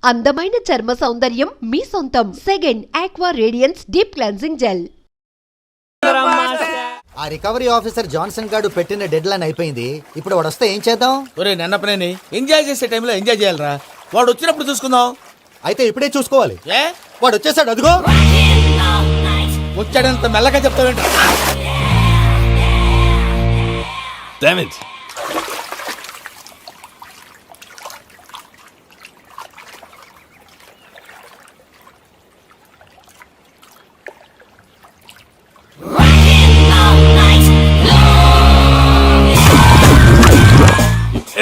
అందమైన చర్మ సౌందర్యం మీ సొంతం. Second aqua radiance deep cleansing gel. ఆ రికవరీ ఆఫీసర్ జాన్సన్ గారు పెట్టిన డెడ్ లైన్ అయిపోయింది. ఇప్పుడు వాడు వస్తే ఏం చేద్దాం? ఒరే నన్నపనేని ఎంజాయ్ చేసే టైంలో ఎంజాయ్ చేయాలరా. వాడు వచ్చినప్పుడు చూసుకుందాం. అయితే ఇప్పుడే చూసుకోవాలి. ఏ వాడు వచ్చేసాడు, అదిగో వచ్చాడంత మెల్లగా చెప్తావేంట? Damn it.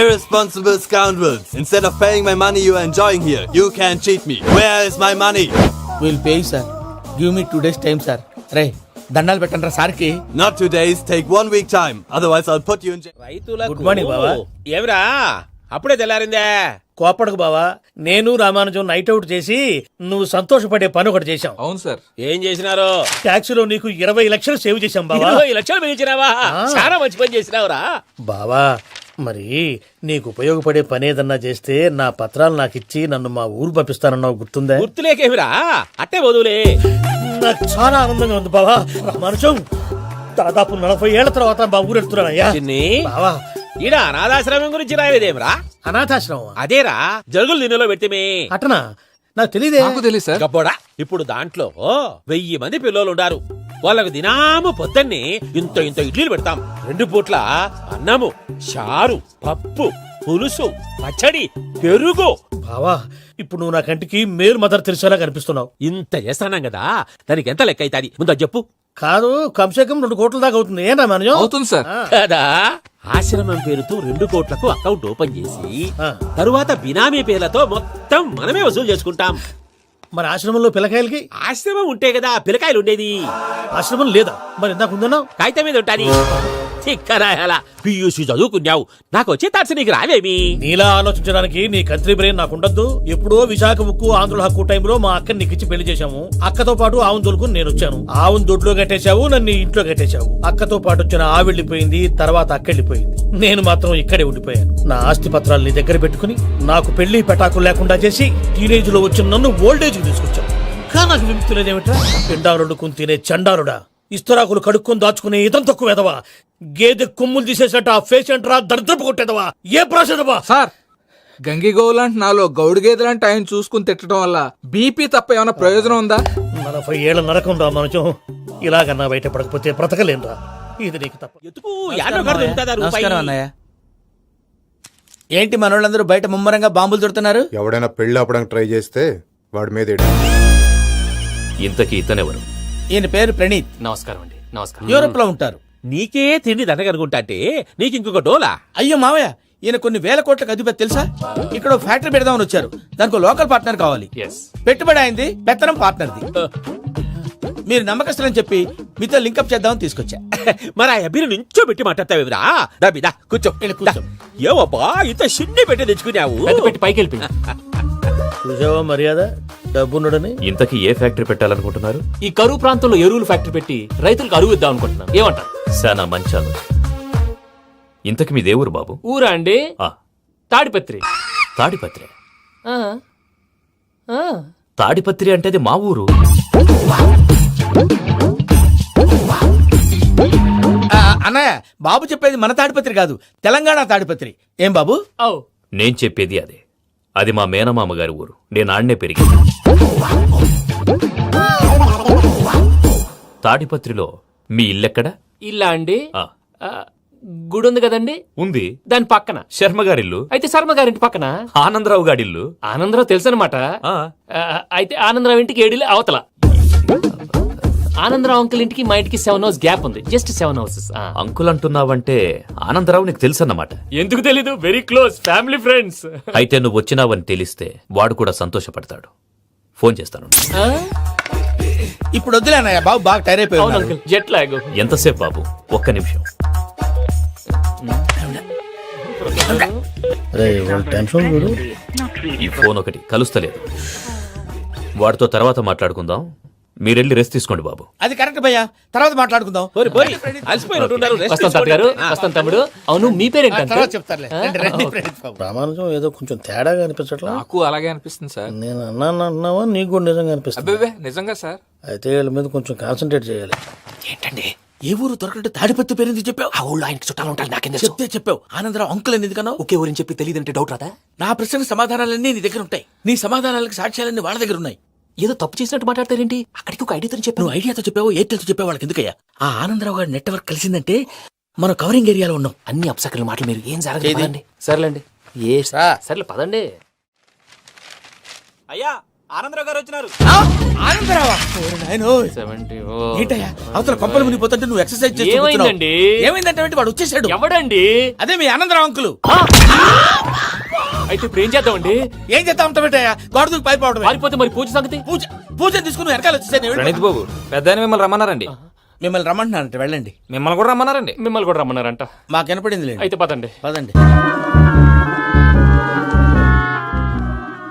Irresponsible scoundrels. Instead of paying my money you are enjoying here, you can't cheat me. Where is my money? We'll pay you, sir. Give me 2 days time, sir. రే దండాలు పెట్టండి రా సార్కి. Not 2 days, take 1 week time. Otherwise I'll put you in jail. Good morning బావా. ఏమిరా అప్పుడే తెల్లారిందే? కోపడకు బావా, నేను Ramanujam night out చేసి నువ్వు సంతోషపడే పని ఒకటి చేశాం. అవును సార్. ఏం చేసినారు? ట్యాక్సీలో నీకు 20 లక్షలు సేవ్ చేశాం బావా. 20 లక్షలు మిగిల్చినావా? చాలా మంచి పని చేసినావురా బావా. మరి నీకు ఉపయోగపడే పని ఏదన్నా చేస్తే నా పత్రాలు నాకు ఇచ్చి నన్ను మా ఊరు పంపిస్తానన్నావు, గుర్తుందా? గుర్తులేకేమిరా, అట్టే వదులే. నాకు చాలా ఆనందంగా ఉంది బావా. రామానుజం దాదాపు 40 ఏళ్ల తర్వాత మా ఊరు వెళ్తున్నానయ్యా. బావా ఈడ అనాథాశ్రమం గురించి రాయలేదేమిరా? అనాథాశ్రమం అదేరా జరుగులు దీనిలో పెట్టిమే. అటనా? నాకు తెలియదే. నాకు తెలియదు సార్. గబ్బోడా, ఇప్పుడు దాంట్లో 1000 మంది పిల్లలు ఉండారు. వాళ్ళకు దినాము పొద్దున్నే ఇంత ఇంత ఇడ్లీలు పెడతాం. 2 పూట్ల అన్నము, చారు, పప్పు, పులుసు, పచ్చడి, పెరుగు. బావా ఇప్పుడు నువ్వు నా కంటికి మేరు మదర్ తెలిసేలా కనిపిస్తున్నావు. ఇంత చేస్తానం కదా, దానికి ఎంత లెక్క అవుతుంది ముందు చెప్పు. కాదు, కమ్సేకం 2 కోట్ల దాకా అవుతుంది. ఏం రామానుజం? అవుతుంది సార్. కదా, ఆశ్రమం పేరుతో 2 కోట్లకు అకౌంట్ ఓపెన్ చేసి తరువాత బినామీ పేర్లతో మొత్తం మనమే వసూలు చేసుకుంటాం. మరి ఆశ్రమంలో పిల్లకాయలకి? ఆశ్రమం ఉంటే కదా పిల్లకాయలు ఉండేది. ఆశ్రమం లేదా? మరి ఇందాక ఉందన్నావు. కాగితం మీద ఉంటాది. చిక్కరాయాల పియూసీ చదువుకున్నావు, నాకు వచ్చే తాట్స్ నీకు రావేమి? నీలా ఆలోచించడానికి నీ కంట్రీ బ్రెయిన్ నాకు ఉండద్దు. ఎప్పుడో విశాఖ ఉక్కు ఆంధ్రుల హక్కు టైంలో మా అక్కని నీకిచ్చి పెళ్లి చేశాము. అక్కతో పాటు ఆవును దొడుకుని నేను వచ్చాను. ఆవును దొడ్లో కట్టేశావు, నన్ను ఇంట్లో కట్టేశావు. అక్కతో పాటు వచ్చిన ఆవు వెళ్ళిపోయింది, తర్వాత అక్క వెళ్ళిపోయింది. నేను మాత్రం ఇక్కడే ఉండిపోయాను. నా ఆస్తి పత్రాలు నీ దగ్గర పెట్టుకుని నాకు పెళ్లి పెటాకులు లేకుండా చేసి టీనేజ్ లో వచ్చిన నన్ను ఓల్డేజ్ కి తీసుకొచ్చావు. కానీ నాకు విముక్తి లేదేమిట్రా? పిండారుడు తినే చండారుడా, ఇస్తరాకులు కడుక్కొని దాచుకునే ఇతం తక్కువ ఎదవా, గేదె కొమ్ములు తీసేసట ఆ పేషెంట్ రా దరిద్రపు కొట్టేదవా, ఏ ప్రాసెదవా? సార్, గంగిగోవులాంటి నాలో గౌడు గేదెలాంటి ఆయన చూసుకుని తిట్టడం వల్ల బీపీ తప్ప ఏమైనా ప్రయోజనం ఉందా? 40 ఏళ్ల నరకం రా మనచం. ఇలాగన్నా బయట పడకపోతే బ్రతకలేనురా. ఇది నీకు తప్ప. నమస్కారం అన్నయ్య. ఏంటి మనోళ్ళందరూ బయట ముమ్మరంగా బాంబులు దొరుకుతున్నారు? ఎవడైనా పెళ్లి ఆపడానికి ట్రై చేస్తే వాడి మీద ఇంతకీ ఇతనెవరు? ఈయన పేరు ప్రణీత్. నమస్కారం అండి. నమస్కారం. యూరోప్ లో ఉంటారు. నీకే తిండి దండగనుకుంటా అంటే నీకు ఇంకొక డోలా? అయ్యో మావయ్య, ఈయన కొన్ని వేల కోట్లకు అధిపతి తెలుసా? ఇక్కడ ఫ్యాక్టరీ పెడదామని వచ్చారు. దానికి లోకల్ పార్ట్నర్ కావాలి. పెట్టుబడి అయింది, పెత్తనం పార్ట్నర్ది. మీరు నమ్మకస్తులని చెప్పి మీతో లింకప్ చేద్దామని తీసుకొచ్చా. మరి ఆ అబ్బిని నుంచో పెట్టి మాట్లాడతావేమిరా? రాబిదా కూర్చో. ఏవబ్బా ఇంత షిన్ని పెట్టి తెచ్చుకున్నావు? పెట్టి పైకి వెళ్ళి చూసావా మర్యాద, డబ్బున్నడని. ఇంతకీ ఏ ఫ్యాక్టరీ పెట్టాలనుకుంటున్నారు? ఈ కరువు ప్రాంతంలో ఎరువులు ఫ్యాక్టరీ పెట్టి రైతులకు అరువు ఇద్దాం అనుకుంటున్నాం. ఏమంటారు? శానా మంచి ఆలోచన. ఇంతకి మీ దేవురు బాబు? ఊరా అండి? తాడిపత్రి. తాడిపత్రి? తాడిపత్రి అంటే అది మా ఊరు. అన్నయ్య, బాబు చెప్పేది మన తాడిపత్రి కాదు, తెలంగాణ తాడిపత్రి. ఏం బాబు? నేను చెప్పేది అదే. అది మా మేనమామ గారి ఊరు. నేను ఆడనే పెరిగింది. తాడిపత్రిలో మీ ఇల్లెక్కడ? ఇల్లా అండి? గుడి ఉంది కదండి. ఉంది. దాని పక్కన శర్మగారిల్లు. అయితే శర్మ గారింటి పక్కన ఆనందరావు గారిల్లు. ఆనందరావు తెలుసు అనమాట. అయితే ఆనందరావు ఇంటికి 7 అవతల. ఆనందరావు అంకుల్ ఇంటికి మా ఇంటికి 7 houses గ్యాప్ ఉంది. Just 7 houses. అంకుల్ అంటున్నావంటే ఆనందరావు నీకు తెలుసు అన్నమాట. ఎందుకు తెలీదు? Very close family friends. అయితే నువ్వు వచ్చినావని తెలిస్తే వాడు కూడా సంతోషపడతాడు. ఫోన్ చేస్తాను. ఇప్పుడు వద్దులే అన్నయ్య, బాబు బాగా టైర్ అయిపోయాడు. Jet lag. ఎంతసేపు బాబు? ఒక్క నిమిషం. ఈ ఫోన్ ఒకటి కలుస్తలేదు. వాడితో తర్వాత మాట్లాడుకుందాం. మీరెళ్ళి రెస్ట్ తీసుకోండి బాబు. అది కరెక్ట్ భయ్యా, తర్వాత మాట్లాడుకుందాం. అలసిపోయినట్టున్నారు. వస్తాం తాతగారు, వస్తాం తమ్ముడు. అవును మీ పేరేంటి తర్వాత అంకుల్? చెప్తారులే. రండి, రండి, ప్రణీత్ బాబు. ప్రామాణికం ఏదో కొంచెం తేడాగా అనిపించట్లా. నాకు అలాగే అనిపిస్తుంది సార్. నేను అన్నావా నీకు కూడా నిజంగా అనిపిస్తుంది? అబ్బే నిజంగా సార్. అయితే వీళ్ళ మీద కొంచెం కాన్సన్ట్రేట్ చేయాలి. ఏంటండి ఏ ఊరు దొరకట్టు తాడిపత్రి పేరు ఎందుకు చెప్పావు? ఆ ఊళ్ళో ఆయనకి చుట్టాలు ఉంటారు, నాకేం చెప్తే చెప్పావు. ఆనందరావు అంకుల్ అని ఎందుకన్నావు? ఒకే ఊరిని చెప్పి తెలియదంటే డౌట్ రాదా? నా ప్రశ్నకు సమాధానాలన్నీ నీ దగ్గర ఉంటాయి. నీ సమాధానాలకు సాక్ష్యాలన్నీ వాళ్ళ దగ్గర ఉన్నాయి. ఏదో తప్పు చేసినట్టు మాట్లాడతారేంటి? అక్కడికి ఒక ఐడియాతో చెప్పాను. నువ్వు ఐడియాతో చెప్పావు, ఎయిర్టెల్తో చెప్పావు, వాళ్ళకి ఎందుకయ్యా? ఆ ఆనందరావు గారి నెట్వర్క్ కలిసిందంటే మనం కవరింగ్ ఏరియాలో ఉన్నాం. అన్ని అప్సకల మాటలు మీరు ఏం జరగదండి. సర్లేండి, ఏ సర్లే పదండి. అయ్యా ఆనందరావు గారు వచ్చినారు. ఆనందరావా? ఓరి నాయనో. 70. ఏంటయ్యా అవతల కొంపలు మునిగిపోతుంటే నువ్వు ఎక్సర్సైజ్ చేస్తూ కూర్చున్నావు. ఏమైందండి? ఏమైందంటే వాడు వచ్చేసాడు. ఎవడండి? అదే మీ ఆనందరావు అంకులు. అయితే ఇప్పుడు ఏం చేద్దామండి? ఏం చేస్తా ఉంటావేటయ్యా? గోడ దూకి పైపోవడం. పారిపోతే మరి పూజ సంగతి? పూజ తీసుకుని వెనకాల వచ్చేసాను. ప్రణీత్ బాబు, పెద్ద మిమ్మల్ని రమ్మన్నారండి. మిమ్మల్ని రమ్మంటున్నానంటే వెళ్ళండి. మిమ్మల్ని కూడా రమ్మన్నారండి. మిమ్మల్ని కూడా రమ్మన్నారంట. మాకు వినపడింది లేండి. అయితే పదండి. పదండి.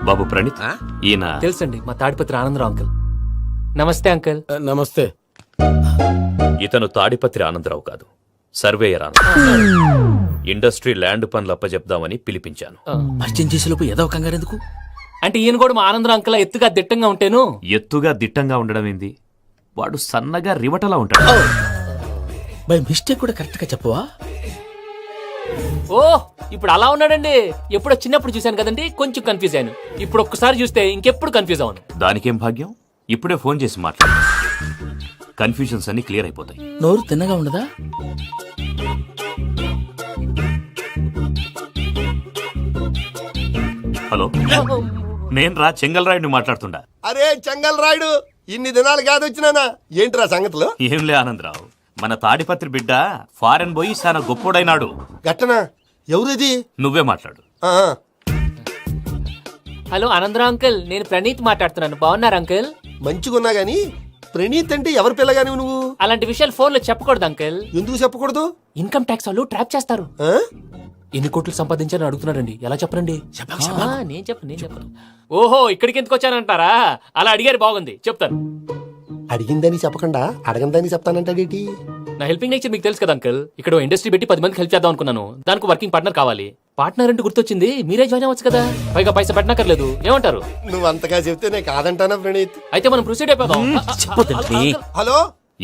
బాబు ప్రణీత్, ఈయన తెలుసండి, మా తాడిపత్రి ఆనందరావు అంకుల్. నమస్తే అంకుల్. నమస్తే. ఇతను తాడిపత్రి ఆనందరావు కాదు, సర్వేయర్ ఆనందరావు. ఇండస్ట్రీ ల్యాండ్ పనులు అప్పచెప్దామని పిలిపించాను. పరిచయం చేసేలోపు ఏదో కంగారు ఎందుకు? అంటే ఈయన కూడా మా ఆనందరావు అంకుల్ ఎత్తుగా దిట్టంగా ఉంటాను. ఎత్తుగా దిట్టంగా ఉండడం ఏంది, వాడు సన్నగా రివటలా ఉంటాడు. బై మిస్టేక్ కూడా కరెక్ట్ గా చెప్పవా? ఓ ఇప్పుడు అలా ఉన్నాడండి. ఎప్పుడో చిన్నప్పుడు చూశాను కదండి, కొంచెం కన్ఫ్యూజ్ అయ్యాను. ఇప్పుడు ఒక్కసారి చూస్తే ఇంకెప్పుడు కన్ఫ్యూజ్ అవ్వను. దానికేం భాగ్యం, ఇప్పుడే ఫోన్ చేసి మాట్లాడు. కన్ఫ్యూజన్స్ అన్ని క్లియర్ అయిపోతాయి. నోరు తిన్నగా ఉండదా? హలో, నేను రా చెంగల్ రాయుడిని మాట్లాడుతుండా. అరే చెంగల్ రాయుడు, ఇన్ని దినాలు కాదు వచ్చినానా? ఏంట్రా సంగతులు? ఏంలే ఆనందరావు, మన తాడిపత్రి బిడ్డ ఫారెన్ పోయి చాలా గొప్పోడైనాడు. గట్టనా? ఎవరిది? నువ్వే మాట్లాడు. హలో ఆనందరావు అంకుల్, నేను ప్రణీత్ మాట్లాడుతున్నాను. బాగున్నారు అంకుల్? మంచిగున్నా గాని ప్రణీత్ అంటే ఎవరి పిల్లగాని నువ్వు? అలాంటి విషయాలు ఫోన్ లో చెప్పకూడదు అంకుల్. ఎందుకు చెప్పకూడదు? ఇన్కమ్ ట్యాక్స్ వాళ్ళు ట్రాప్ చేస్తారు. ఎన్ని కోట్లు సంపాదించాలని అడుగుతున్నారండి, ఎలా చెప్పరండి? నేను చెప్పను. ఓహో, ఇక్కడికి ఎందుకు వచ్చానంటారా? అలా అడిగారు, బాగుంది, చెప్తాను. అడిగిందని చెప్పకుండా అడగందని చెప్తానంటాడేటి? నా హెల్పింగ్ నేచర్ మీకు తెలుసు కదా అంకుల్. ఇక్కడ ఇండస్ట్రీ పెట్టి 10 మందికి హెల్ప్ చేద్దాం అనుకున్నాను. దానికి వర్కింగ్ పార్ట్నర్ కావాలి. పార్ట్నర్ అంటే గుర్తొచ్చింది, మీరే జాయిన్ అవ్వచ్చు కదా. పైగా పైసా పెట్టనక్కర్లేదు. ఏమంటారు? నువ్వు అంతగా చెప్తేనే కాదంటానా ప్రణీత్? అయితే మనం ప్రొసీడ్ అయిపోదాం. హలో,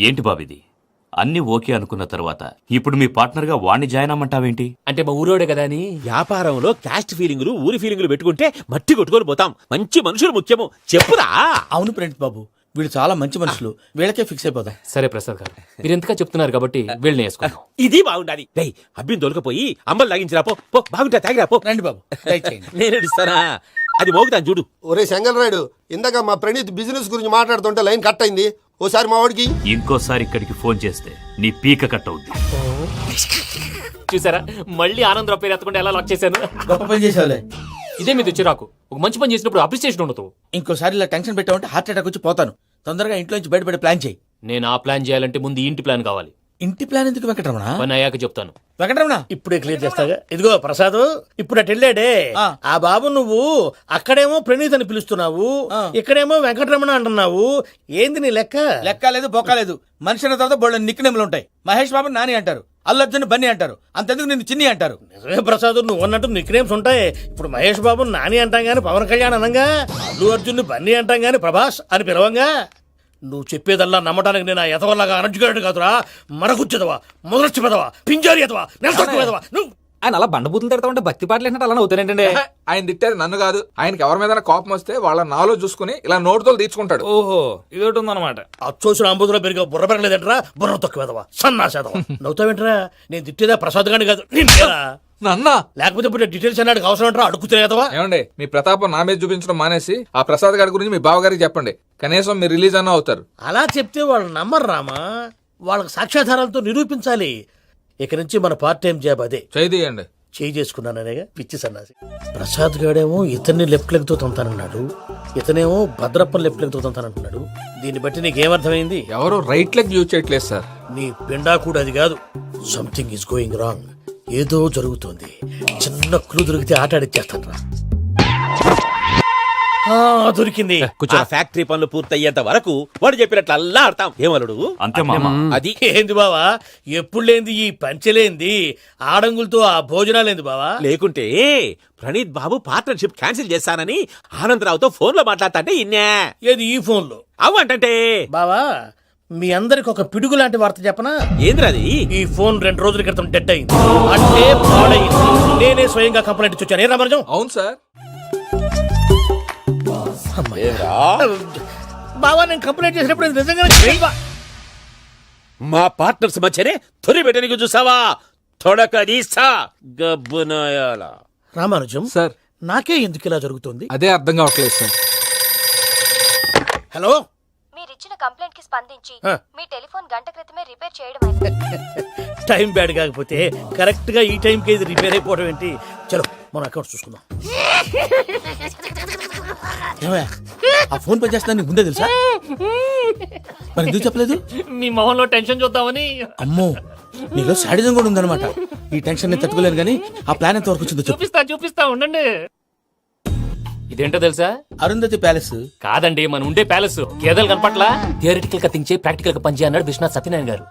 ఏంటి బాబిది, అన్ని ఓకే అనుకున్న తర్వాత ఇప్పుడు మీ పార్ట్నర్ గా వాణ్ణి జాయిన్ అమ్మంటావేంటి? అంటే మా ఊరోడే కదా అని. వ్యాపారంలో క్యాస్ట్ ఫీలింగులు ఊరి ఫీలింగులు పెట్టుకుంటే మట్టి కొట్టుకొని పోతాం. మంచి మనుషులు ముఖ్యము, చెప్పురా. అవును ప్రణీత్ బాబు, వీళ్ళు చాలా మంచి మనుషులు. వీళ్ళకే ఫిక్స్ అయిపోతాం. సరే ప్రసాద్ గారు, మీరు ఎంతగా చెప్తున్నారు కాబట్టి వీళ్ళని వేసుకుందాం. ఇది బాగుండాలి. రేయ్ అబ్బిని దొరకపోయి అమ్మలు లాగించిరా పో. పో బాగుంటా, తాగిరా పో. రండి బాబు, దయచేయండి. నేను ఇస్తానా? అది మోగుతాను చూడు. ఒరే చెంగల్ రాయుడు, ఇందాక మా ప్రణీత్ బిజినెస్ గురించి మాట్లాడుతుంటే లైన్ కట్ అయింది. ఓసారి మా వాడికి ఇంకోసారి ఇక్కడికి ఫోన్ చేస్తే నీ పీక కట్ అవుద్ది. చూసారా, మళ్ళీ ఆనందరావు పేరు ఎత్తకుండా ఎలా లాక్ చేశాను. గొప్ప పని చేసావులే. ఇదే మీద చిరాకు. ఒక మంచి పని చేసినప్పుడు అప్రిసియేషన్ ఉండదు. ఇంకోసారి ఇలా టెన్షన్ పెట్టామంటే హార్ట్ అటాక్ వచ్చి పోతాను. తొందరగా ఇంట్లో నుంచి బయటపడే ప్లాన్ చేయి. నేను ఆ ప్లాన్ చేయాలంటే ముందు ఇంటి ప్లాన్ కావాలి. ఇంటి ప్లాన్ ఎందుకు వెంకటరమణ? పని అయ్యాక చెప్తాను. వెంకటరమణ, ఇప్పుడే క్లియర్ చేస్తాగా. ఇదిగో ప్రసాద్, ఇప్పుడు అటు వెళ్ళాడే ఆ బాబు, నువ్వు అక్కడేమో ప్రణీత్ అని పిలుస్తున్నావు, ఇక్కడేమో వెంకటరమణ అంటున్నావు. ఏంది నీ లెక్క? లెక్క లేదు, బొక్క లేదు. మనిషి అన్న తర్వాత బోళ్ళ నిక్నెములు ఉంటాయి. మహేష్ బాబు నాని అంటారు, అల్లు అర్జున్ బన్నీ అంటారు, అంతెందుకు నిన్ను చిన్ని అంటారు. నిజమే ప్రసాద్, నువ్వు అన్నట్టు నిక్నేమ్స్ ఉంటాయి. ఇప్పుడు మహేష్ బాబు నాని అంటాం గాని పవన్ కళ్యాణ్ అనంగా, అల్లు అర్జున్ బన్నీ అంటాం గాని ప్రభాస్ అని పిలవంగా. నువ్వు చెప్పేదల్లా నమ్మటానికి నేను ఆ ఎతవల్లాగా అనర్జుకేటెడ్ కాదురా. మరగుచ్చదవా, మొదలచ్చి పెదవా, పింజారి ఎదవా, నెలసొక్కు పెదవా. నువ్వు ఆయన అలా బండబూతులు తిడతా ఉంటే భక్తి పాటలు ఏంటంటే అలా అవుతానంటే. ఆయన తిట్టేది నన్ను కాదు, ఆయనకి ఎవరి మీద కోపం వస్తే వాళ్ళ నాలో చూసుకుని ఇలా నోటుతో తీర్చుకుంటాడు. ఓహో, ఇదొకటి ఉందన్నమాట. అచ్చోసిన అంబుధులో పెరిగా బుర్ర పెరగలేదంటరా, బుర్ర తొక్కు వెదవా, సన్నాసేదవా. నవ్వుతావేంట్రా? నేను తిట్టేదా ప్రసాద్ గాని కాదు, నన్నా. లేకపోతే ఇప్పుడు డీటెయిల్స్ అన్నాడు అవసరం అంటారా? అడుగుతులేదవా? ఏమండి, మీ ప్రతాపం నా మీద చూపించడం మానేసి ఆ ప్రసాద్ గారి గురించి మీ బావగారికి చెప్పండి. కనీసం మీరు రిలీజ్ అన్న అవుతారు. అలా చెప్తే వాళ్ళు నమ్మరు రామా. వాళ్ళకి సాక్ష్యాధారాలతో నిరూపించాలి. ఇక నుంచి మన పార్ట్ టైం జాబ్ అదే. చేయండి. చేయి చేసుకున్నాననేగా పిచ్చి సన్నాసి. ప్రసాద్ గాడేమో ఇతన్ని లెఫ్ట్ లెగ్ తో తొంతానన్నాడు, ఇతనేమో భద్రప్పని లెఫ్ట్ లెగ్ తో తొంతానంటున్నాడు. దీన్ని బట్టి నీకేమర్థమైంది? ఎవరు రైట్ లెగ్ యూజ్ చేయట్లేదు సార్. నీ పిండా కూడా అది కాదు. Something is going wrong. ఏదో జరుగుతోంది. చిన్న క్లూ దొరికితే ఆట ఆడిచ్చేస్తాను రా. దొరికింది. ఆ ఫ్యాక్టరీ పనులు పూర్తయ్యేంత వరకు వాడు చెప్పినట్లు అల్లా ఆడతాం ఏమలుడు అంతే మామ అది ఏంది బావా ఎప్పుడు లేంది ఈ పంచలేంది ఆడంగులతో ఆ భోజనాలేంది బావా? లేకుంటే ప్రణీత్ బాబు పార్ట్నర్షిప్ క్యాన్సిల్ చేస్తానని ఆనందరావుతో ఫోన్ లో మాట్లాడతాంటే ఇన్నే ఏది ఈ ఫోన్ లో? అవ్వంటే బావా మీ అందరికి ఒక పిడుగు లాంటి వార్త చెప్పనా? ఏంద్రది? ఈ ఫోన్ 2 రోజుల క్రితం డెడ్ అయింది, అంటే పాడైంది. నేనే స్వయంగా కంప్లైంట్ ఇచ్చి వచ్చాను. ఏ రామరాజం? అవును సార్. బావా నేను కంప్లైంట్ చేసినప్పుడు ఇది నిజంగా మా పార్ట్నర్స్ మధ్యనే తొలి పెట్టడానికి చూసావా? తొడకదీసా గబ్బునాయాల. రామానుజం సార్ నాకే ఎందుకు ఇలా జరుగుతుంది? అదే అర్థం కావట్లేదు సార్. హలో, మీరిచ్చిన కంప్లైంట్ కి స్పందించి ఆ. మీ టెలిఫోన్ గంట క్రితమే రిపేర్ చేయడం టైం బ్యాడ్ కాకపోతే కరెక్ట్ గా ఈ టైం కి ఇది రిపేర్ అయిపోవడం ఏంటి? చలో మన అకౌంట్ చూసుకుందాం. ఏమయ్య, ఆ ఫోన్ పని చేస్తున్నా నీకు ముందే తెలుసా? మరి ఎందుకు చెప్పలేదు? మీ మొహంలో టెన్షన్ చూద్దామని. అమ్మో, నీలో శాడిజం కూడా ఉందన్నమాట. ఈ టెన్షన్ నేను తట్టుకోలేను కానీ ఆ ప్లాన్ ఎంత వరకు వచ్చిందో చెప్పు. చూపిస్తా ఉండండి. ఇదేంటో తెలుసా? అరుంధతి ప్యాలెస్ కాదండి, మన ఉండే ప్యాలెస్. గేదెలు కనపట్లా? థియరిటికల్ గా థింక్ చేయి, ప్రాక్టికల్ గా పనిచేయ అన్నాడు విశ్వనాథ్ సత్యనారాయణ గారు.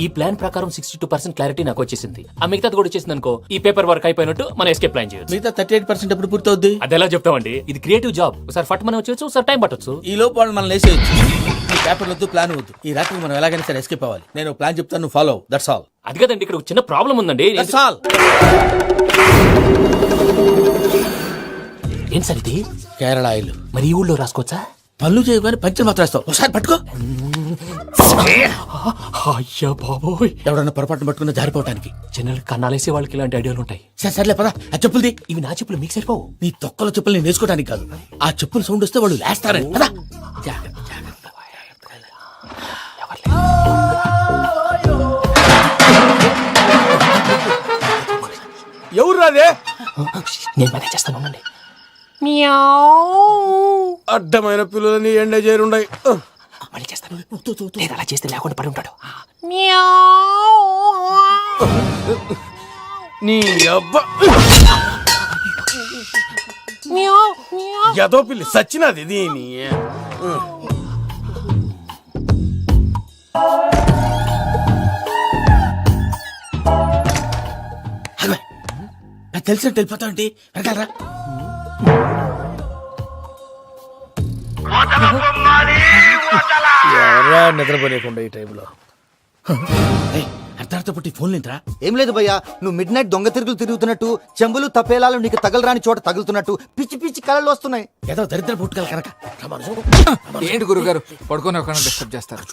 ఈ ప్లాన్ ప్రకారం 62% క్లారిటీ నాకు వచ్చేసింది. ఆ మిగతాది కూడా వచ్చేసింది అనుకో, ఈ పేపర్ వర్క్ అయిపోయినట్టు మనం ఎస్కేప్ ప్లాన్ చేయొచ్చు. మిగతా 38% ఎప్పుడు పూర్తవుద్ది? అది ఎలా చెప్తామండి? ఇది క్రియేటివ్ జాబ్. ఒకసారి ఫట్ మనం వచ్చేచ్చు, ఒకసారి టైం పట్టొచ్చు. ఈ లోపు వాళ్ళు మనం లేసేయచ్చు. ఈ పేపర్ వద్దు, ప్లాన్ వద్దు. ఈ రాత్రి మనం ఎలాగైనా సరే ఎస్కేప్ అవ్వాలి. నేను ప్లాన్ చెప్తాను, నువ్వు ఫాలో. That's all. అది కదండి, ఇక్కడ ఒక చిన్న ప్రాబ్లం ఉందండి. That's all. ఏం సార్ ఇది? కేరళ ఆయిల్. మరి ఈ ఊళ్ళో రాసుకోవచ్చా? పనులు చేయగానే పంచర్ మాత్రం వేస్తావు. ఒకసారి పట్టుకో. అయ్యా బాబోయ్, ఎవడన్నా పొరపాటున పట్టుకున్న జారిపోవటానికి. జనరల్ కన్నాలేసే వాళ్ళకి ఇలాంటి ఐడియాలు ఉంటాయి. సర్లే పదా, ఆ చెప్పులది. ఇవి నా చెప్పులు మీకు సరిపోవు. నీ తొక్కల చెప్పులు నేను వేసుకోవడానికి కాదు, ఆ చెప్పులు సౌండ్ వస్తే వాళ్ళు లేస్తారని. పదా. ఎవరు రాదే? నేను మేనేజ్ చేస్తాను, ఉండండి. అడ్డమైన పిల్లలని ఎండ చేరుండయి. మళ్ళీ చేస్తాను. లేదు, అలా చేస్తే లేకుండా పడి ఉంటాడు. నీ అబ్బా ఎదో పిల్లి సచ్చినది దీని. నాకు తెలిసినట్టు వెళ్ళిపోతా ఉంటే వెనకాలరా. ఎవరా నిద్రపోలేకుండా ఈ టైంలో? అర్ధార్థ పుట్టి ఫోన్ లేంట్రా? ఏం లేదు భయ్యా, నువ్వు మిడ్ నైట్ దొంగ తిరుగులు తిరుగుతున్నట్టు, చెంబులు తపేలాలు నీకు తగలరాని చోట తగులుతున్నట్టు పిచ్చి పిచ్చి కళలు వస్తున్నాయి. ఏదో దరిద్ర పుట్టుకల కనుక. ఏంటి గురుగారు పడుకొని ఒక డిస్టర్బ్ చేస్తారు?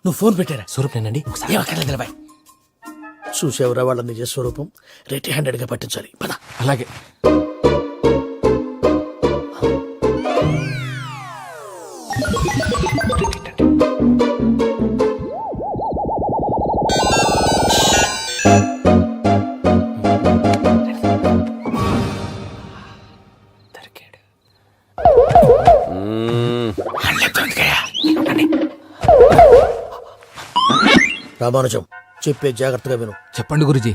నువ్వు ఫోన్ పెట్టారా? స్వరూపేనండి. ఏమక్కర్లేదు. చూసేవరా వాళ్ళ నిజ స్వరూపం. రెట్టి హ్యాండెడ్ గా పట్టించాలి. పద. అలాగే. రామానుజం, చెప్పే జాగ్రత్తగా విను. చెప్పండి గురుజీ.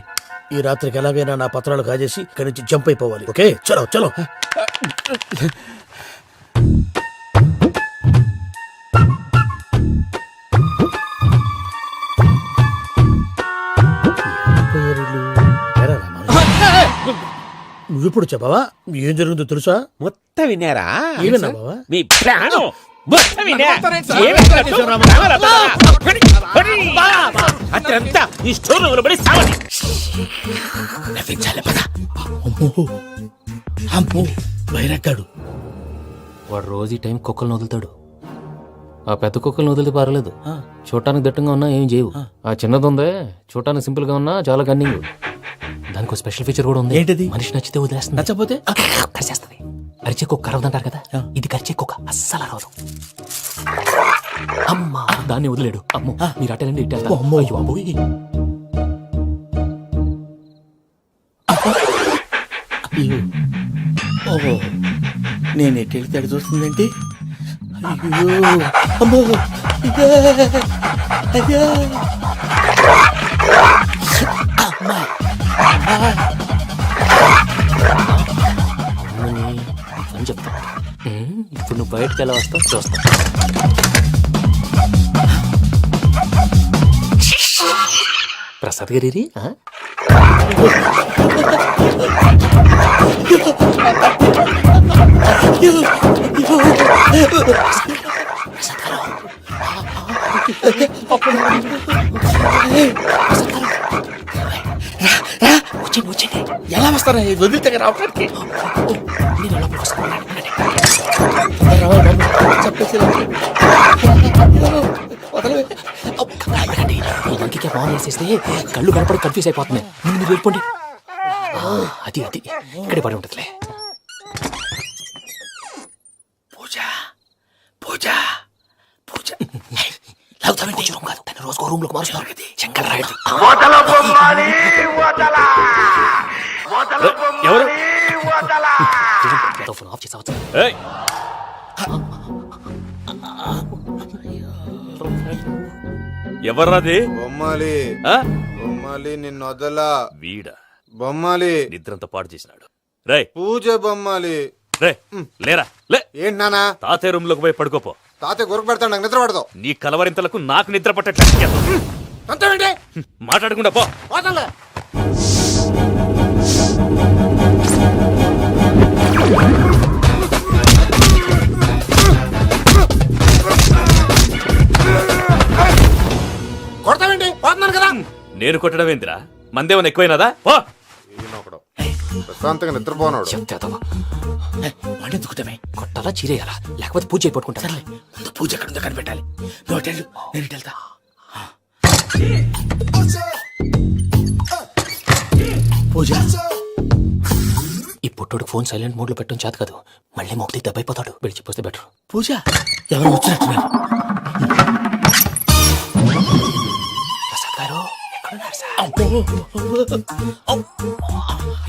ఈ రాత్రికి ఎలాగైనా నా పత్రాలు కాజేసి ఇక్కడి నుంచి జంప్ అయిపోవాలి. ఓకే, చలో చలో. నువ్విప్పుడు చెప్పవా ఏం జరుగుతుందో తెలుసా? మొత్తం విన్నారా? ఏమన్నా బావా? మీ ప్లాను మొత్తం విన్నా. అత్యంతా ఈ స్టోర్ రూమ్ లో పడి సావాలి. నవ్వించాలి. పద. అమ్మో అమ్మో, వైరక్కాడు. వాడు రోజు ఈ టైం కుక్కలను వదులుతాడు. ఆ పెద్ద కుక్కలను వదిలితే పర్లేదు, చూడటానికి దట్టంగా ఉన్నా ఏం చేయవు. ఆ చిన్నది ఉందే, చూడటానికి సింపుల్ గా ఉన్నా చాలా కన్నింగ్. దానికి ఒక స్పెషల్ ఫీచర్ కూడా ఉంది. ఏంటిది? మనిషి నచ్చితే వదిలేస్తుంది, నచ్చపోతే కరిచేస్తుంది. అరిచే కుక్క అరవదంటారు కదా, ఇది కరిచే కుక్క అస్సలు అరవదు. అమ్మా, దాన్ని వదిలేడు. అమ్మో, మీరు అటెండి ఇటు వెళ్తారు. అమ్మో. అయ్యో అబ్బోయ్. ఓహో, నేను ఎటు వెళ్తే అటు చూస్తుందేంటి? అయ్యో అమ్మో, ఇదే, అదే. అమ్మా, అని చెప్తా. ఇప్పుడు నువ్వు బయటకు ఎలా వస్తావు చూస్తా. ప్రసాద్ గారి ఎలా వస్తారా వదిలితే రావడానికి? ఇంకే బాగా వేసేస్తే కళ్ళు కనపడి కన్ఫ్యూజ్ అయిపోతున్నాయి. మీరు వెళ్ళిపోండి. అది అది ఇక్కడే పడి ఉంటుందిలే. పూజ పూజ పూజ పూజ రూమ్ కాదు, తన రోజుకో రూమ్ లోకి మారుస్తున్నారు కదా. చెంకల్ రాయడు. ఎవరు? ఫోన్ ఆఫ్ చేసావచ్చు. ఎవర్రాది? బొమ్మాలి ఆ? బొమ్మాలి నిన్ను వదలా. వీడా బొమ్మాలి నిద్రంతా పాడు చేసినాడు. రే పూజ బొమ్మాలి. రే లేరా లే. ఏంటి నానా? తాతయ్య రూమ్ లోకి పోయి పడుకోపో. తాతయ్య గురకు పెడతాడు, నాకు నిద్ర పడతావు. నీ కలవరింతలకు నాకు నిద్ర పట్టట్లేదు. అంతేంటి మాట్లాడకుండా పో. పోతాలే. కొడతావేంటి? పోతున్నాను కదా. నేను కొట్టడం ఏంటిరా? మందేమన్నా ఎక్కువైనదా? పో. ఈయనొకడు ప్రశాంతంగా నిద్రపోనాడు. వాడెందుకుతామే? కొట్టాలా చీరేయాలా లేకపోతే పూజ అయిపోట్టుకుంటా. ముందు పూజ ఎక్కడ ఉందో కనిపెట్టాలి. నువ్వు అటెళ్ళు, నేను ఇటు వెళ్తా. పూజ ఈ పుట్టోడు ఫోన్ సైలెంట్ మోడ్ లో పెట్టడం చేత కాదు. మళ్ళీ మొక్కి దెబ్బైపోతాడు. విడిచిపోతే బెటర్. పూజ ఎవరు వచ్చినట్టున్నారు? ప్రసాద్ గారు ఎక్కడున్నారు సార్?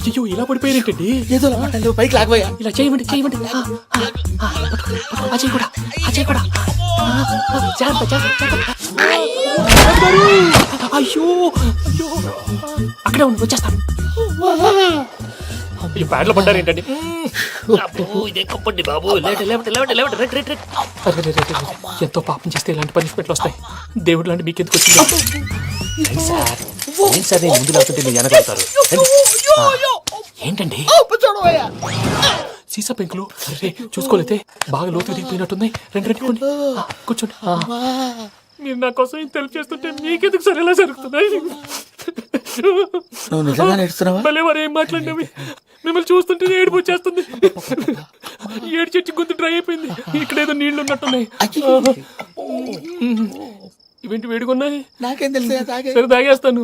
అయ్యో ఇలా పడిపోయినట్టండి. ఏదో మాట్లాడలేవు, పైకి లాగబోయా. ఇలా చేయమండి చేయమండి. అజయ్ కూడా అజయ్ కూడా. జాగ్రత్త జాగ్రత్త జాగ్రత్త. అయ్యో అయ్యో అక్కడే ఉండి వచ్చేస్తాను. ఈ బ్యాడ్లో పడ్డారు ఏంటండి? ఇదే కప్పండి బాబు. ఎంతో పాపం చేస్తే ఇలాంటి పనిష్మెంట్లు వస్తాయి. దేవుడు లాంటి మీకెందుకు వచ్చింది? సార్ నేను ముందు లేకుంటే మీరు వెనకాడతారు. ఏంటండి సీసా పెంకులు? అరే చూసుకోలేతే బాగా లోతుగా దిగిపోయినట్టున్నాయి. రెండు రెండు కూర్చోండి. మీరు నా కోసం ఇంత హెల్ప్ చేస్తుంటే మీకెందుకు సరే ఎలా జరుగుతున్నాయి? నువ్వు నిజంగా నేర్చుతున్నావా? భలే వారు ఏం మాట్లాడినవి. మిమ్మల్ని చూస్తుంటే ఏడుపు వచ్చేస్తుంది. ఏడు చెట్టు గొంతు డ్రై అయిపోయింది. ఇక్కడ ఏదో నీళ్లు ఉన్నట్టున్నాయి. ఇవేంటి వేడుకున్నాయి? నాకేం తెలుసు. సరే తాగేస్తాను.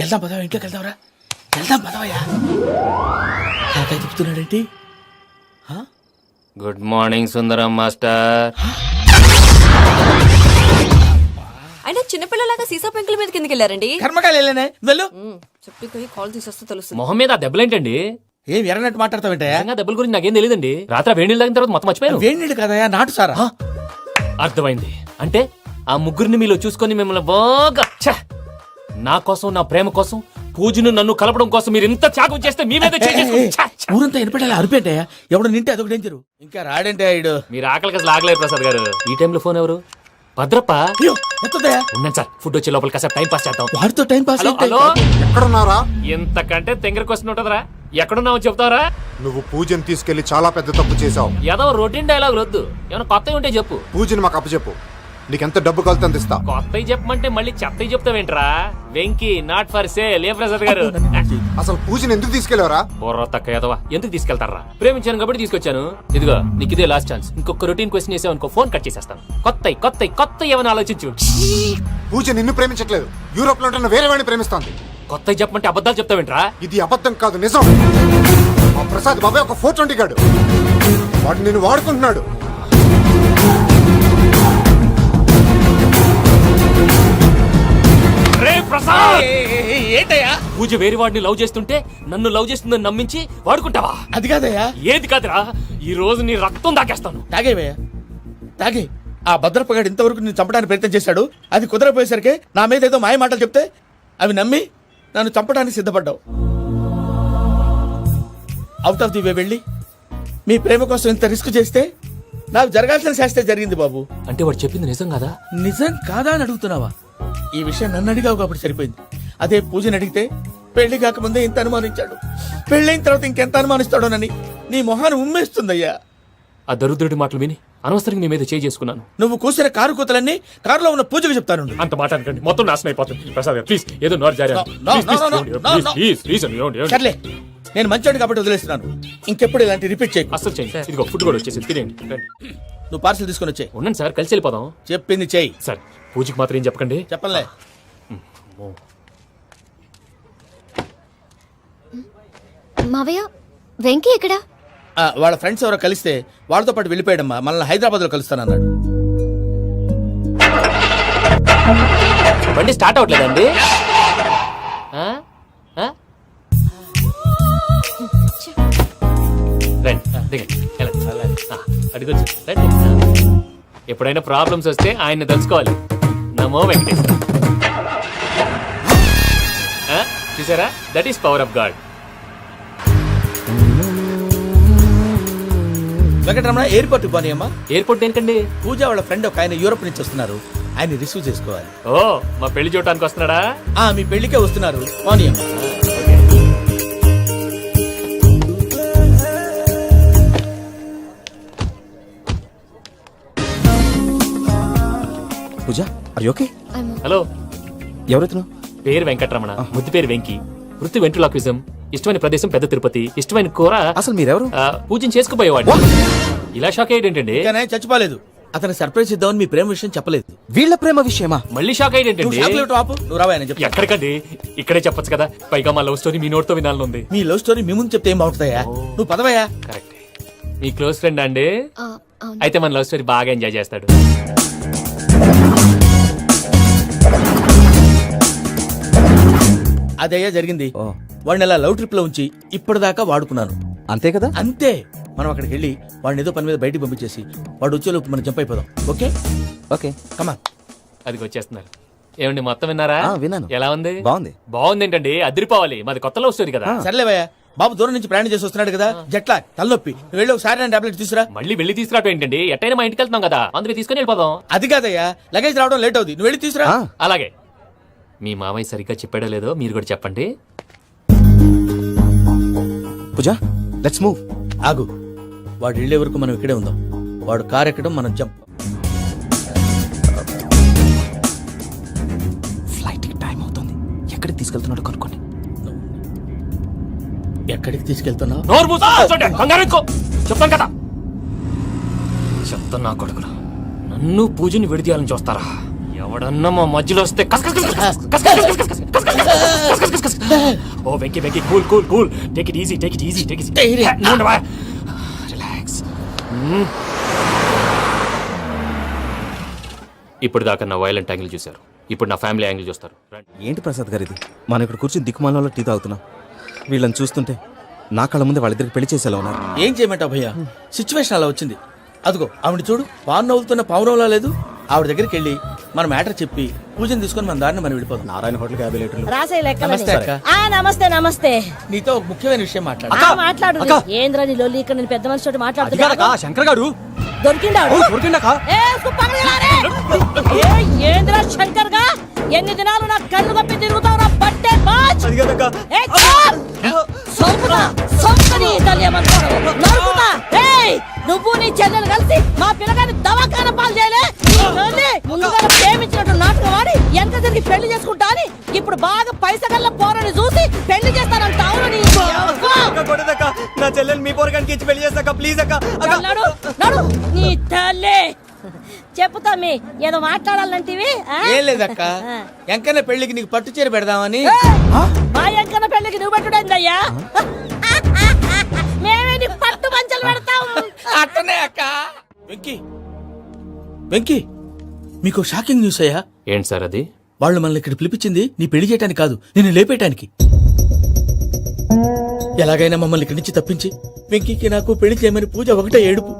వెళ్దాం పదవా, ఇంట్లోకి వెళ్దాంరా. వెళ్దాం పదవయ్యా. నాకై చెప్తున్నాడేంటి? గుడ్ మార్నింగ్ సుందరం మాస్టర్. అయినా చిన్నపిల్లలాగా సీసా పెంకుల మీద కిందకి వెళ్ళారండి. కర్మకాయలు వెళ్ళానే, వెళ్ళు. చెప్పి పోయి కాల్ తీసేస్తే తెలుస్తుంది. మొహం మీద ఆ దెబ్బలేంటండి? ఏం ఎర్రనట్టు మాట్లాడతావేంటయా? దెబ్బల గురించి నాకేం తెలియదండి. రాత్రి వేడి నీళ్ళు తాగిన తర్వాత మొత్తం మర్చిపోయాను. వేడి నీళ్ళు కదయా, నాటు సారా. అర్థమైంది. అంటే ఆ ముగ్గురిని మీలో చూసుకొని మిమ్మల్ని బాగా నా కోసం నా ప్రేమ కోసం పూజను నన్ను కలపడం కోసం మీరు ఇంత త్యాగం చేస్తే మీ మీద ఊరంతా ఎనపెట్టాలి అరిపేటయా. ఎవడు నింటే అదొక డేంజరు. ఇంకా రాడంటే ఆయుడు. మీరు ఆకలికి అసలు ఆగలేదు ప్రసాద్ గారు. ఈ టైంలో ఫోన్ ఎవరు? భద్రప్ప. ఉన్నాను సార్. ఫుడ్ వచ్చే లోపల కాసేపు టైం పాస్ చేద్దాం. వాడితో టైం పాస్. హలో ఎక్కడున్నారా? ఎంతకంటే తెంగర క్వశ్చన్ ఉంటుందిరా. ఎక్కడున్నావు చెప్తావరా? నువ్వు పూజని తీసుకెళ్లి చాలా పెద్ద తప్పు చేశావు. ఏదో రొటీన్ డైలాగ్ వద్దు. ఏమైనా కొత్తవి ఉంటే చెప్పు. పూజని మాకు అప్పచెప్పు. నీకెంత డబ్బు కలితే అంత ఇస్తా. కొత్తవి చెప్పమంటే మళ్ళీ చెత్తవి చెప్తావేంట్రా? Venky not for sale. ఏ ప్రసాద్ గారు అసలు పూజని ఎందుకు తీసుకెళ్లేవరా? బొర్ర తక్క ఏదవా. ఎందుకు తీసుకెళ్తారా? ప్రేమించాను కాబట్టి తీసుకొచ్చాను. ఇదిగో నీకు ఇదే లాస్ట్ ఛాన్స్. ఇంకొక రొటీన్ క్వశ్చన్ చేసావు అనుకో, ఫోన్ కట్ చేసేస్తాను. కొత్త ఏమైనా ఆలోచించు. పూజ నిన్ను ప్రేమించట్లేదు. యూరోప్ లో ఉంటున్న వేరే వాడిని ప్రేమిస్తాంది. కొత్తవి చెప్పమంటే అబద్ధాలు చెప్తావేంట్రా? ఇది అబద్ధం కాదు, నిజం. మా ప్రసాద్ బాబాయ్ ఒక 420 గాడు. వాడు నిన్ను వాడుకుంటున్నాడు. ఏంటయ్యా? పూజ వేరే వాడిని లవ్ చేస్తుంటే నన్ను లవ్ చేస్తుందని నమ్మించి వాడుకుంటావా? అది కాదయ్యా. ఏది కాదురా, ఈ రోజు నీ రక్తం దాకేస్తాను. తాగేవయ్యా, తాగే. ఆ భద్రప్పగాడు ఇంతవరకు నేను చంపడానికి ప్రయత్నం చేశాడు. అది కుదరపోయేసరికి నా మీద ఏదో మాయ మాటలు చెప్తే అవి నమ్మి నన్ను చంపడానికి సిద్ధపడ్డావు. అవుట్ ఆఫ్ ది వే వెళ్ళి మీ ప్రేమ కోసం ఇంత రిస్క్ చేస్తే నాకు జరగాల్సిన శాస్త్రే జరిగింది బాబు. అంటే వాడు చెప్పింది నిజం కదా? నిజం కాదా అని అడుగుతున్నావా? ఈ విషయం నన్ను అడిగావు కాబట్టి సరిపోయింది. అదే పూజని అడిగితే పెళ్లి కాకముందే ఇంత అనుమానించాడు, పెళ్ళైన తర్వాత ఇంకెంత అనుమానిస్తాడోనని నీ మొహాన్ని ఉమ్మేస్తుందయ్యా. ఆ దరిద్రుడి మాటలు విని అనవసరంగా మీ మీద చేసుకున్నాను. నువ్వు కూసిన కారు కూతలన్నీ కారులో ఉన్న పూజకు చెప్తాను. అంత మాట అనకండి, మొత్తం నాశనం అయిపోతుంది. ప్రసాద్ ప్లీజ్ ఏదో నోరు జారీ. సర్లే, నేను మంచోడు కాబట్టి వదిలేస్తున్నాను. ఇంకెప్పుడు ఇలాంటి రిపీట్ చేయకు. అసలు చేయండి. ఇదిగో ఫుడ్ కూడా వచ్చేసి తినేయండి. నువ్వు పార్సల్ తీసుకొని వచ్చే. ఉండండి సార్, కలిసి వెళ్ళిపోదాం. చెప్పింది చెయ్యి. సార్ పూజకి మాత్రం ఏం చెప్పకండి. చెప్పలే. మావయ్య వెంకీ ఎక్కడా? వాళ్ళ ఫ్రెండ్స్ ఎవరో కలిస్తే వాళ్ళతో పాటు వెళ్ళిపోయాడమ్మా. మనల్ని హైదరాబాద్ లో కలుస్తానన్నాడు. బండి స్టార్ట్ అవ్వట్లేదండి. అడిగొచ్చు. ఎప్పుడైనా ప్రాబ్లమ్స్ వస్తే ఆయన్ని తెలుసుకోవాలి. నమో వెంకటేశ్వర. చూసారా, that is power of God. Venkataramana airport పోనీ అమ్మా. ఎయిర్పోర్ట్ ఏంటండి? పూజ వాళ్ళ ఫ్రెండ్ ఒక ఆయన యూరోప్ నుంచి వస్తున్నారు, ఆయన రిసీవ్ చేసుకోవాలి. ఓ, మా పెళ్లి చూడటానికి వస్తున్నాడా? మీ పెళ్లికే వస్తున్నారు. పోనీ అమ్మా. పూజ, ఆర్ యు ఓకే? హలో, ఎవరైతును? పేరు వెంకటరమణ, ముద్దు పేరు వెంకి, వృత్తి వెంట్రులాక్విజం, ఇష్టమైన ప్రదేశం పెద్ద తిరుపతి, ఇష్టమైన కూర. అసలు మీరెవరు? పూజను చేసుకుపోయేవాడు. ఇలా షాక్ అయ్యేటండి? చచ్చిపోలేదు. అతను సర్ప్రైజ్ ఇద్దామని మీ ప్రేమ విషయం చెప్పలేదు. వీళ్ళ ప్రేమ విషయమా? మళ్ళీ షాక్ అయ్యేటండి? నువ్వు రావాయని చెప్పి. ఎక్కడికండి, ఇక్కడే చెప్పొచ్చు కదా. పైగా మా లవ్ స్టోరీ మీ నోట్తో వినాలనుంది. మీ లవ్ స్టోరీ మీ ముందు చెప్తే ఏం బాగుంటుందయ్యా? నువ్వు పదవయ్యా. కరెక్ట్. మీ క్లోజ్ ఫ్రెండ్ అండి? అయితే మన లవ్ స్టోరీ బాగా ఎంజాయ్ చేస్తాడు. అదయ్యా జరిగింది. వాడిని అలా లవ్ ట్రిప్ లో ఉంచి ఇప్పటిదాకా వాడుకున్నాను. అంతే కదా? అంతే. మనం అక్కడికి వెళ్ళి వాడిని ఏదో పని మీద బయటికి పంపించేసి వాడు వచ్చేలోపు మనం జంప్ అయిపోదాం. ఓకే ఓకే కమా. అది వచ్చేస్తున్నారు. ఏమండి, మొత్తం విన్నారా? విన్నాను. ఎలా ఉంది? బాగుంది. బాగుంది ఏంటండి, అదిరిపోవాలి. మాది కొత్త లవ్ స్టోరీ కదా. సర్లేవయ్యా, బాబు దూరం నుంచి ప్రయాణం చేసి వస్తున్నాడు కదా, జట్లా తలనొప్పి. నువ్వు వెళ్ళి ఒకసారి టాబ్లెట్ తీసుకురా. మళ్ళీ వెళ్ళి తీసుకురావటం ఏంటండి? ఎట్టైనా మా ఇంటికి వెళ్తున్నాం కదా, అందుకే తీసుకుని వెళ్ళిపోదాం. అది కాదయ్యా, లగేజ్ రావడం లేట్ అవుతుంది. నువ్వు వెళ్ళి తీసుకురా. అలాగే. మీ మామయ్య సరిగ్గా చెప్పాడో లేదో మీరు కూడా చెప్పండి. పూజ, లెట్స్ మూవ్. ఆగు, వాడు వెళ్ళే వరకు మనం ఇక్కడే ఉందాం. వాడు కార్ ఎక్కడం, మనం జంప్. ఫ్లైట్ కి టైం అవుతుంది. ఎక్కడికి తీసుకెళ్తున్నాడో కనుక్కోండి. ఎక్కడికి తీసుకెళ్తున్నావు? చెప్తాను కదా. చెప్తాను నా కొడుకులు, నన్ను పూజని విడిదీయాలని చూస్తారా? ఎవడన్నా మా మధ్యలో వస్తే ఓ Venky Venky, cool cool cool, take it easy, take it easy, take it relax. ఇప్పుడు దాకా నా వైలెంట్ యాంగిల్ చూశారు, ఇప్పుడు నా ఫ్యామిలీ యాంగిల్ చూస్తారు. ఏంటి ప్రసాద్ గారు ఇది? మనం ఇక్కడ కూర్చొని దిక్కుమాలలో టీ తాగుతున్నాం. వీళ్ళని చూస్తుంటే నా కళ్ళ ముందే వాళ్ళిద్దరికి పెళ్లి చేసేలా ఉన్నారు. ఏం చేయమంటావు భయ్యా, సిచ్యువేషన్ అలా వచ్చింది. అదిగో ఆవిడ చూడు, పాన్ నవ్వుతున్న పావురంలా లేదు. ఆవిడ దగ్గరికి వెళ్ళి మన మ్యాటర్ చెప్పి పూజను తీసుకొని మన దారిని మనం వెళ్ళిపోతాం. నారాయణ హోటల్ 50 లీటర్లు. నమస్తే అక్క. నమస్తే నమస్తే. నీతో ఒక ముఖ్యమైన విషయం మాట్లాడు. మాట్లాడు. ఏంద్రా నీ లొల్లి? ఇక్కడ నేను పెద్ద మనిషితో మాట్లాడుతున్నా. శంకర్ గారు దొరికిందాడు. ఏంద్రా శంకర్ గా? ఎన్ని దినాలు నా కళ్ళు కప్పి తిరుగుతావు నా బట్టే బాచ్. నువ్వు నీ చెల్లెలు కలిసి మా పిల్లగాని దవాఖాన పాలు చేయలే. ముందుగా ప్రేమించినట్టు నాటకం ఆడి ఎంత తిరిగి పెళ్లి చేసుకుంటా అని ఇప్పుడు బాగా పైసగల్ల పోరని చూసి పెళ్లి చేస్తానంట. అవును నా చెల్లెలు మీ పోరగానికి ఇచ్చి పెళ్లి చేస్తాక ప్లీజ్ అక్క. నడు నీ తల్లి. చెప్పుతా మీ ఏదో మాట్లాడాలంటివి. ఏం లేదక్క, ఎంకన్న పెళ్లికి నీకు పట్టు చీర పెడదామని. మా ఎంకన్న పెళ్లికి నువ్వు పెట్టుడైందయ్యా? మేమే నీకు పట్టు పంచలు పెడతాం. అట్టనే అక్క. వెంకీ వెంకీ, మీకు షాకింగ్ న్యూస్ అయ్యా. ఏంటి సార్ అది? వాళ్ళు మనల్ని ఇక్కడ పిలిపించింది నీ పెళ్లి చేయడానికి కాదు, నిన్ను లేపేయటానికి. ఎలాగైనా మమ్మల్ని ఇక్కడి నుంచి తప్పించి వెంకీకి నాకు పెళ్లి చేయమని పూజ ఒకటే ఏడుపు.